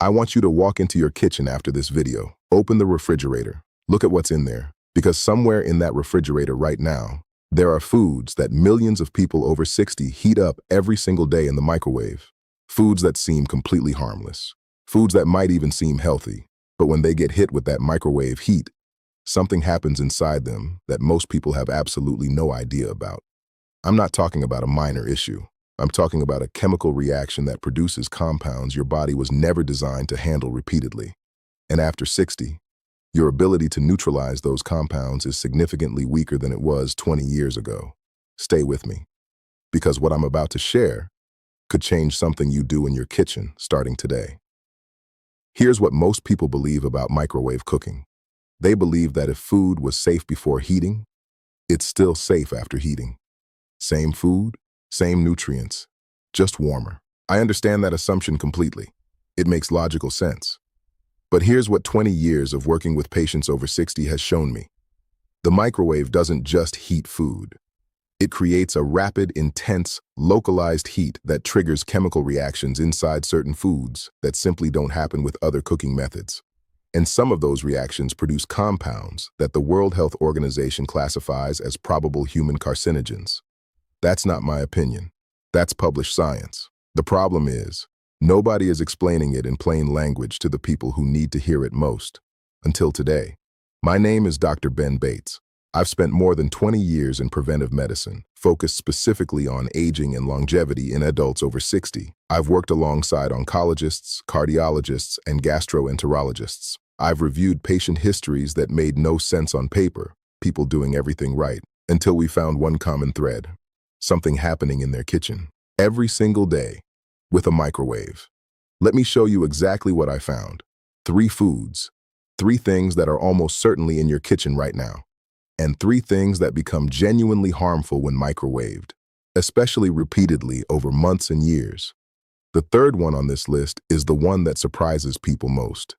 I want you to walk into your kitchen after this video, open the refrigerator, look at what's in there, because somewhere in that refrigerator right now, there are foods that millions of people over 60 heat up every single day in the microwave. Foods that seem completely harmless. Foods that might even seem healthy, but when they get hit with that microwave heat, something happens inside them that most people have absolutely no idea about. I'm not talking about a minor issue. I'm talking about a chemical reaction that produces compounds your body was never designed to handle repeatedly. And after 60, your ability to neutralize those compounds is significantly weaker than it was 20 years ago. Stay with me, because what I'm about to share could change something you do in your kitchen starting today. Here's what most people believe about microwave cooking. They believe that if food was safe before heating, it's still safe after heating. Same food, same nutrients, just warmer. I understand that assumption completely. It makes logical sense. But here's what 20 years of working with patients over 60 has shown me. The microwave doesn't just heat food. It creates a rapid, intense, localized heat that triggers chemical reactions inside certain foods that simply don't happen with other cooking methods. And some of those reactions produce compounds that the World Health Organization classifies as probable human carcinogens. That's not my opinion. That's published science. The problem is, nobody is explaining it in plain language to the people who need to hear it most. Until today. My name is Dr. Ben Bates. I've spent more than 20 years in preventive medicine, focused specifically on aging and longevity in adults over 60. I've worked alongside oncologists, cardiologists, and gastroenterologists. I've reviewed patient histories that made no sense on paper, people doing everything right, until we found one common thread. Something happening in their kitchen, every single day, with a microwave. Let me show you exactly what I found. 3 foods, 3 things that are almost certainly in your kitchen right now, and 3 things that become genuinely harmful when microwaved, especially repeatedly over months and years. The third one on this list is the one that surprises people most.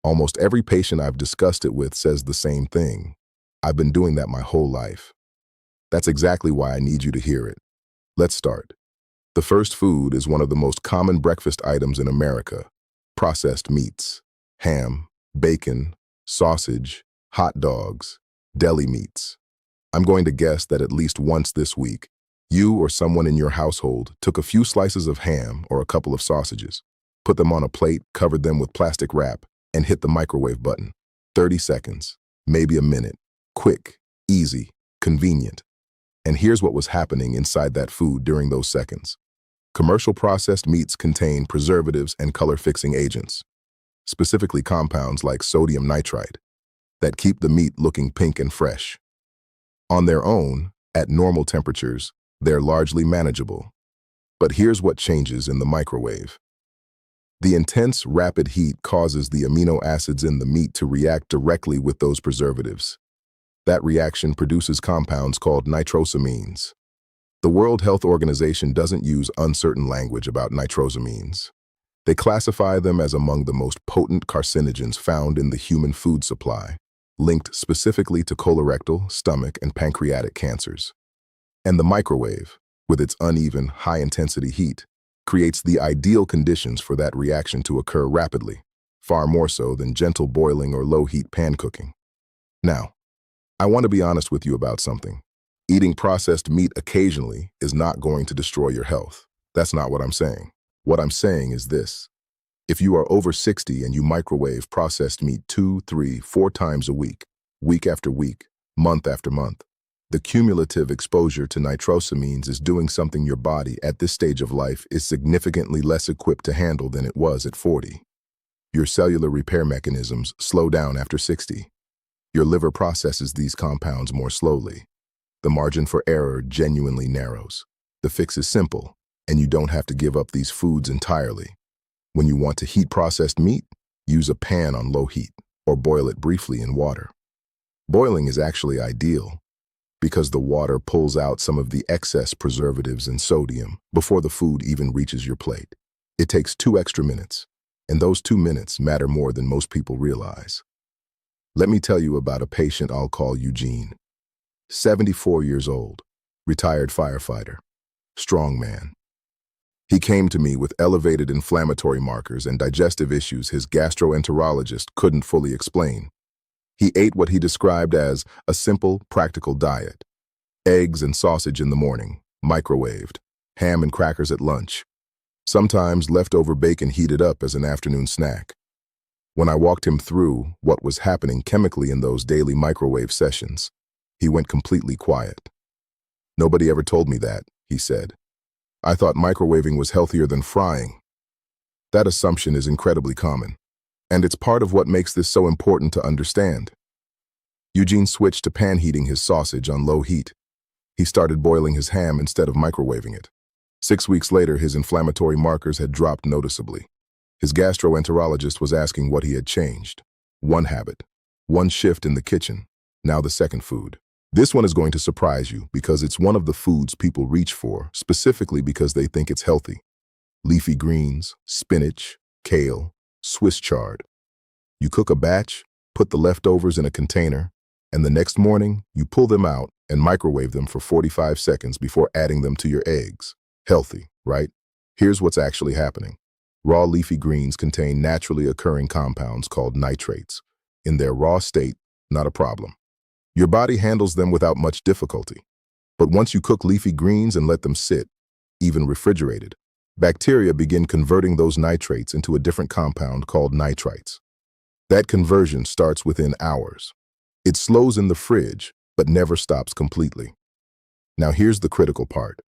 Almost every patient I've discussed it with says the same thing. I've been doing that my whole life. That's exactly why I need you to hear it. Let's start. The first food is one of the most common breakfast items in America: processed meats. Ham, bacon, sausage, hot dogs, deli meats. I'm going to guess that at least once this week, you or someone in your household took a few slices of ham or a couple of sausages, put them on a plate, covered them with plastic wrap, and hit the microwave button. 30 seconds, maybe a minute. Quick, easy, convenient. And here's what was happening inside that food during those seconds. Commercial processed meats contain preservatives and color-fixing agents, specifically compounds like sodium nitrite, that keep the meat looking pink and fresh. On their own, at normal temperatures, they're largely manageable. But here's what changes in the microwave. The intense, rapid heat causes the amino acids in the meat to react directly with those preservatives. That reaction produces compounds called nitrosamines. The World Health Organization doesn't use uncertain language about nitrosamines. They classify them as among the most potent carcinogens found in the human food supply, linked specifically to colorectal, stomach, and pancreatic cancers. And the microwave, with its uneven, high-intensity heat, creates the ideal conditions for that reaction to occur rapidly, far more so than gentle boiling or low-heat pan cooking. Now, I want to be honest with you about something. Eating processed meat occasionally is not going to destroy your health. That's not what I'm saying. What I'm saying is this. If you are over 60 and you microwave processed meat 2, 3, 4 times a week after week, month after month, the cumulative exposure to nitrosamines is doing something your body at this stage of life is significantly less equipped to handle than it was at 40. Your cellular repair mechanisms slow down after 60. Your liver processes these compounds more slowly. The margin for error genuinely narrows. The fix is simple, and you don't have to give up these foods entirely. When you want to heat processed meat, use a pan on low heat, or boil it briefly in water. Boiling is actually ideal, because the water pulls out some of the excess preservatives and sodium before the food even reaches your plate. It takes 2 extra minutes, and those 2 minutes matter more than most people realize. Let me tell you about a patient I'll call Eugene. 74 years old, retired firefighter, strong man. He came to me with elevated inflammatory markers and digestive issues his gastroenterologist couldn't fully explain. He ate what he described as a simple, practical diet. Eggs and sausage in the morning, microwaved. Ham and crackers at lunch. Sometimes leftover bacon heated up as an afternoon snack. When I walked him through what was happening chemically in those daily microwave sessions, he went completely quiet. "Nobody ever told me that," he said. "I thought microwaving was healthier than frying." That assumption is incredibly common, and it's part of what makes this so important to understand. Eugene switched to pan heating his sausage on low heat. He started boiling his ham instead of microwaving it. 6 weeks later, his inflammatory markers had dropped noticeably. His gastroenterologist was asking what he had changed. One habit, one shift in the kitchen, now the second food. This one is going to surprise you because it's one of the foods people reach for, specifically because they think it's healthy. Leafy greens, spinach, kale, Swiss chard. You cook a batch, put the leftovers in a container, and the next morning, you pull them out and microwave them for 45 seconds before adding them to your eggs. Healthy, right? Here's what's actually happening. Raw leafy greens contain naturally occurring compounds called nitrates. In their raw state, not a problem. Your body handles them without much difficulty. But once you cook leafy greens and let them sit, even refrigerated, bacteria begin converting those nitrates into a different compound called nitrites. That conversion starts within hours. It slows in the fridge, but never stops completely. Now here's the critical part.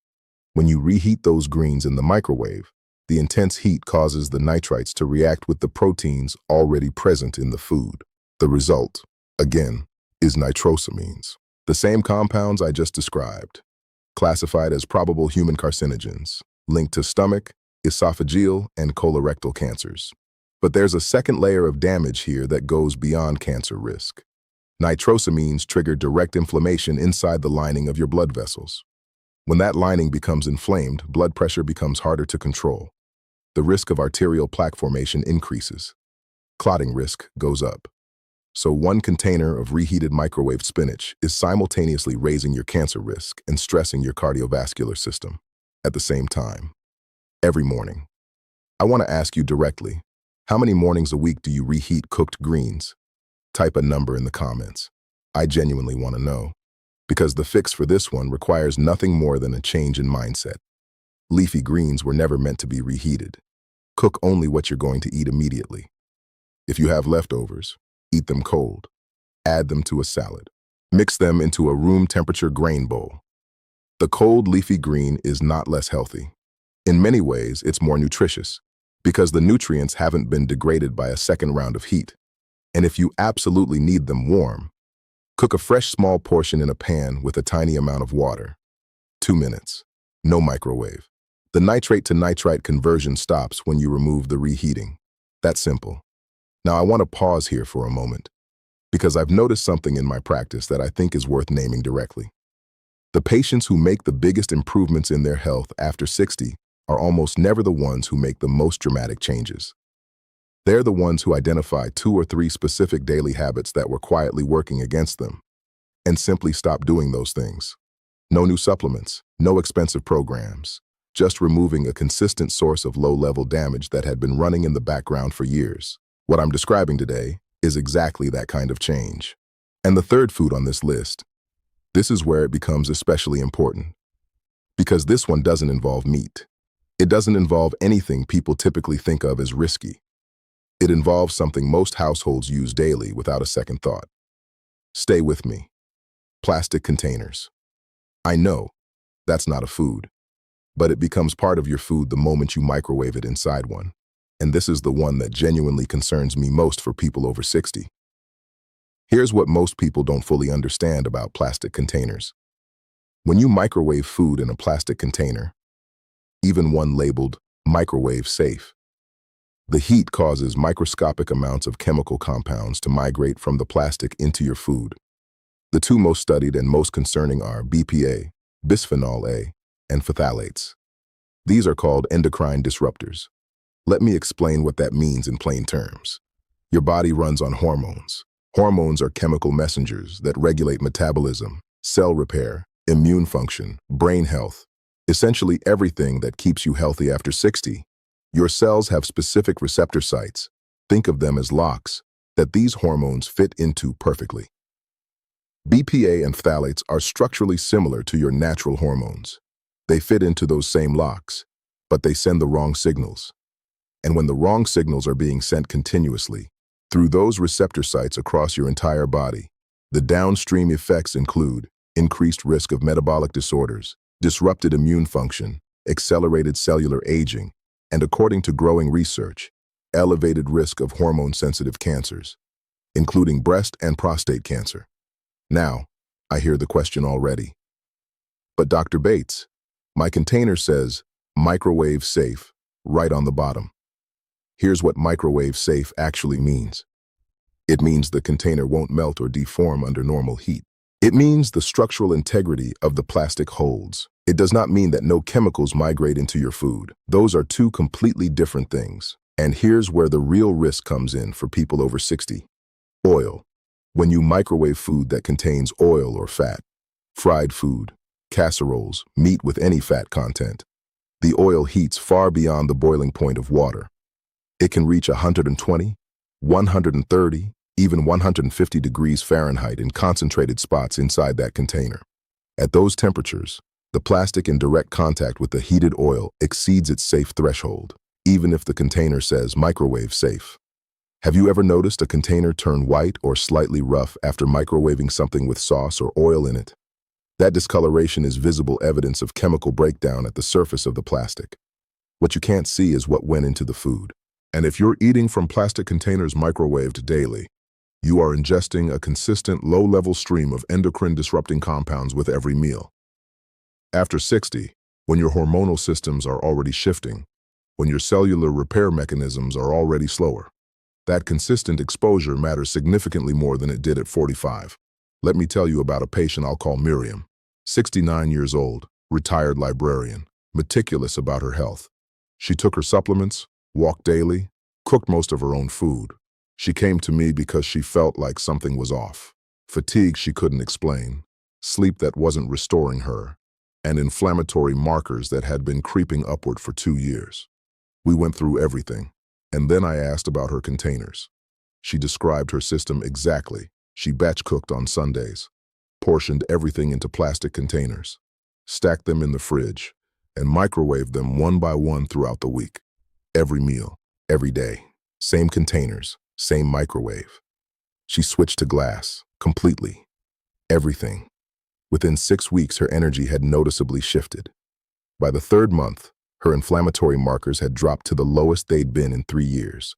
When you reheat those greens in the microwave, the intense heat causes the nitrites to react with the proteins already present in the food. The result, again, is nitrosamines, the same compounds I just described, classified as probable human carcinogens, linked to stomach, esophageal, and colorectal cancers. But there's a second layer of damage here that goes beyond cancer risk. Nitrosamines trigger direct inflammation inside the lining of your blood vessels. When that lining becomes inflamed, blood pressure becomes harder to control. The risk of arterial plaque formation increases. Clotting risk goes up. So one container of reheated microwave spinach is simultaneously raising your cancer risk and stressing your cardiovascular system at the same time. Every morning. I want to ask you directly, how many mornings a week do you reheat cooked greens? Type a number in the comments. I genuinely want to know. Because the fix for this one requires nothing more than a change in mindset. Leafy greens were never meant to be reheated. Cook only what you're going to eat immediately. If you have leftovers, eat them cold. Add them to a salad. Mix them into a room temperature grain bowl. The cold leafy green is not less healthy. In many ways, it's more nutritious because the nutrients haven't been degraded by a second round of heat. And if you absolutely need them warm, cook a fresh small portion in a pan with a tiny amount of water. 2 minutes. No microwave. The nitrate to nitrite conversion stops when you remove the reheating. That's simple. Now I want to pause here for a moment because I've noticed something in my practice that I think is worth naming directly. The patients who make the biggest improvements in their health after 60 are almost never the ones who make the most dramatic changes. They're the ones who identify 2 or 3 specific daily habits that were quietly working against them and simply stop doing those things. No new supplements, no expensive programs, just removing a consistent source of low-level damage that had been running in the background for years. What I'm describing today is exactly that kind of change. And the third food on this list, this is where it becomes especially important. Because this one doesn't involve meat. It doesn't involve anything people typically think of as risky. It involves something most households use daily without a second thought. Stay with me. Plastic containers. I know that's not a food, but it becomes part of your food the moment you microwave it inside one. And this is the one that genuinely concerns me most for people over 60. Here's what most people don't fully understand about plastic containers. When you microwave food in a plastic container, even one labeled microwave safe, the heat causes microscopic amounts of chemical compounds to migrate from the plastic into your food. The 2 most studied and most concerning are BPA, bisphenol A, and phthalates. These are called endocrine disruptors. Let me explain what that means in plain terms. Your body runs on hormones. Hormones are chemical messengers that regulate metabolism, cell repair, immune function, brain health, essentially everything that keeps you healthy after 60. Your cells have specific receptor sites. Think of them as locks that these hormones fit into perfectly. BPA and phthalates are structurally similar to your natural hormones. They fit into those same locks, but they send the wrong signals. And when the wrong signals are being sent continuously, through those receptor sites across your entire body, the downstream effects include increased risk of metabolic disorders, disrupted immune function, accelerated cellular aging, and according to growing research, elevated risk of hormone-sensitive cancers, including breast and prostate cancer. Now, I hear the question already. But Dr. Bates, my container says microwave safe right on the bottom. Here's what microwave safe actually means. It means the container won't melt or deform under normal heat. It means the structural integrity of the plastic holds. It does not mean that no chemicals migrate into your food. Those are two completely different things. And here's where the real risk comes in for people over 60. Oil. When you microwave food that contains oil or fat, fried food, casseroles, meat with any fat content, the oil heats far beyond the boiling point of water. It can reach 120, 130, even 150 degrees Fahrenheit in concentrated spots inside that container. At those temperatures, the plastic in direct contact with the heated oil exceeds its safe threshold, even if the container says microwave safe. Have you ever noticed a container turn white or slightly rough after microwaving something with sauce or oil in it? That discoloration is visible evidence of chemical breakdown at the surface of the plastic. What you can't see is what went into the food. And if you're eating from plastic containers microwaved daily, you are ingesting a consistent low-level stream of endocrine-disrupting compounds with every meal. After 60, when your hormonal systems are already shifting, when your cellular repair mechanisms are already slower, that consistent exposure matters significantly more than it did at 45. Let me tell you about a patient I'll call Miriam, 69 years old, retired librarian, meticulous about her health. She took her supplements, walked daily, cooked most of her own food. She came to me because she felt like something was off. Fatigue she couldn't explain, sleep that wasn't restoring her, and inflammatory markers that had been creeping upward for 2 years. We went through everything, and then I asked about her containers. She described her system exactly. She batch cooked on Sundays, portioned everything into plastic containers, stacked them in the fridge, and microwaved them one by one throughout the week. Every meal, every day, same containers, same microwave. She switched to glass, completely. Everything. Within 6 weeks, her energy had noticeably shifted. By the 3rd month, her inflammatory markers had dropped to the lowest they'd been in 3 years.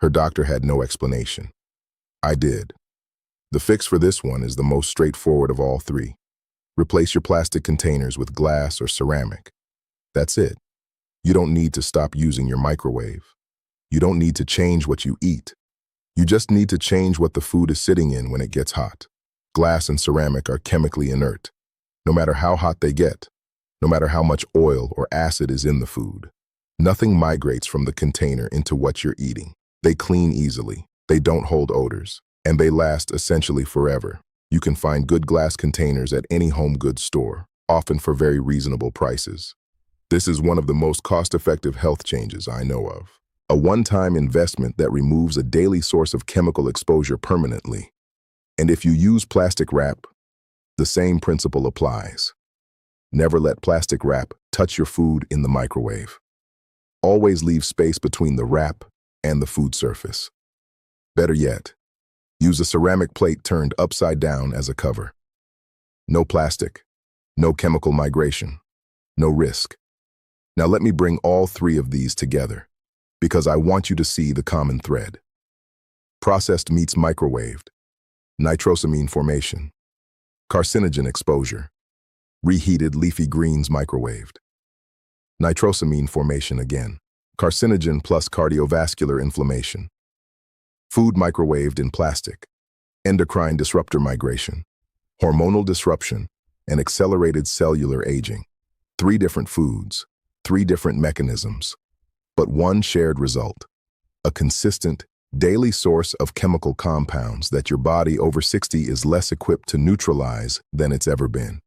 Her doctor had no explanation. I did. The fix for this one is the most straightforward of all 3. Replace your plastic containers with glass or ceramic. That's it. You don't need to stop using your microwave. You don't need to change what you eat. You just need to change what the food is sitting in when it gets hot. Glass and ceramic are chemically inert. No matter how hot they get, no matter how much oil or acid is in the food, nothing migrates from the container into what you're eating. They clean easily, they don't hold odors, and they last essentially forever. You can find good glass containers at any home goods store, often for very reasonable prices. This is one of the most cost-effective health changes I know of. A one-time investment that removes a daily source of chemical exposure permanently. And if you use plastic wrap, the same principle applies. Never let plastic wrap touch your food in the microwave. Always leave space between the wrap and the food surface. Better yet, use a ceramic plate turned upside down as a cover. No plastic, no chemical migration, no risk. Now let me bring all 3 of these together, because I want you to see the common thread. Processed meats microwaved, nitrosamine formation, carcinogen exposure, reheated leafy greens microwaved, nitrosamine formation again, carcinogen plus cardiovascular inflammation, food microwaved in plastic, endocrine disruptor migration, hormonal disruption, and accelerated cellular aging. 3 different foods, 3 different mechanisms, but one shared result: a consistent, daily source of chemical compounds that your body over 60 is less equipped to neutralize than it's ever been.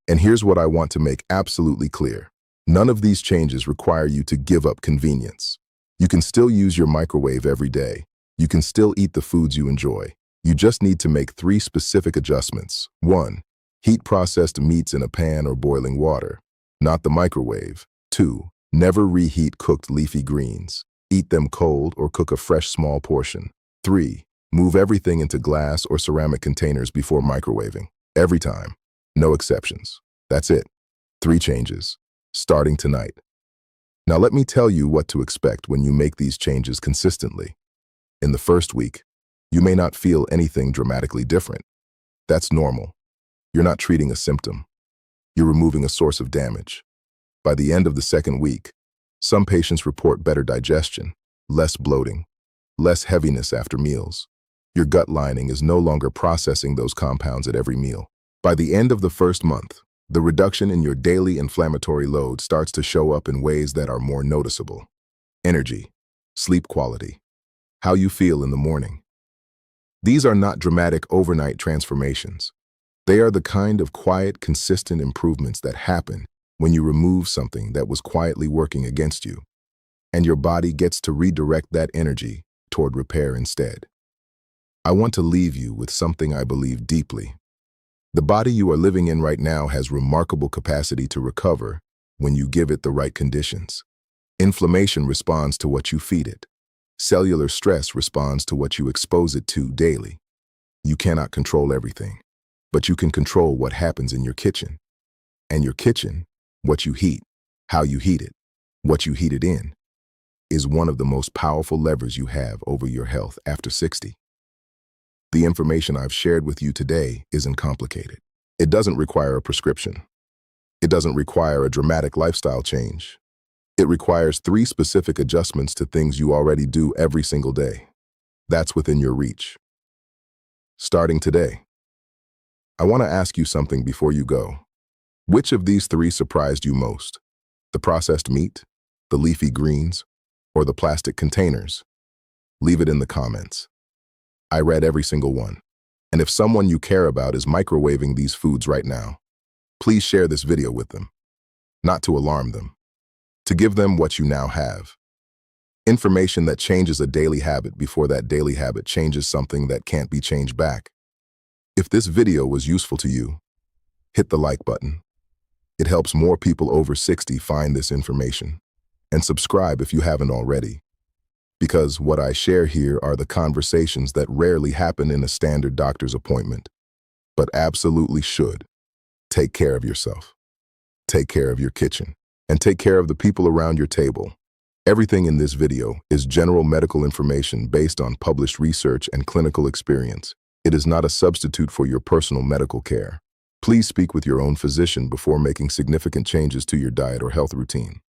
And here's what I want to make absolutely clear. None of these changes require you to give up convenience. You can still use your microwave every day. You can still eat the foods you enjoy. You just need to make 3 specific adjustments. 1. Heat processed meats in a pan or boiling water, not the microwave. 2. Never reheat cooked leafy greens. Eat them cold or cook a fresh small portion. 3. Move everything into glass or ceramic containers before microwaving. Every time. No exceptions. That's it. 3 changes, starting tonight. Now let me tell you what to expect when you make these changes consistently. In the first week, you may not feel anything dramatically different. That's normal. You're not treating a symptom. You're removing a source of damage. By the end of the second week, some patients report better digestion, less bloating, less heaviness after meals. Your gut lining is no longer processing those compounds at every meal. By the end of the first month, the reduction in your daily inflammatory load starts to show up in ways that are more noticeable. Energy, sleep quality, how you feel in the morning. These are not dramatic overnight transformations. They are the kind of quiet, consistent improvements that happen when you remove something that was quietly working against you, and your body gets to redirect that energy toward repair instead. I want to leave you with something I believe deeply. The body you are living in right now has remarkable capacity to recover when you give it the right conditions. Inflammation responds to what you feed it. Cellular stress responds to what you expose it to daily. You cannot control everything, but you can control what happens in your kitchen. And your kitchen, what you heat, how you heat it, what you heat it in, is one of the most powerful levers you have over your health after 60. The information I've shared with you today isn't complicated. It doesn't require a prescription. It doesn't require a dramatic lifestyle change. It requires 3 specific adjustments to things you already do every single day. That's within your reach. Starting today, I want to ask you something before you go. Which of these 3 surprised you most? The processed meat, the leafy greens, or the plastic containers? Leave it in the comments. I read every single one. And if someone you care about is microwaving these foods right now, please share this video with them. Not to alarm them, to give them what you now have. Information that changes a daily habit before that daily habit changes something that can't be changed back. If this video was useful to you, hit the like button. It helps more people over 60 find this information. And subscribe if you haven't already. Because what I share here are the conversations that rarely happen in a standard doctor's appointment, but absolutely should. Take care of yourself. Take care of your kitchen. And take care of the people around your table. Everything in this video is general medical information based on published research and clinical experience. It is not a substitute for your personal medical care. Please speak with your own physician before making significant changes to your diet or health routine.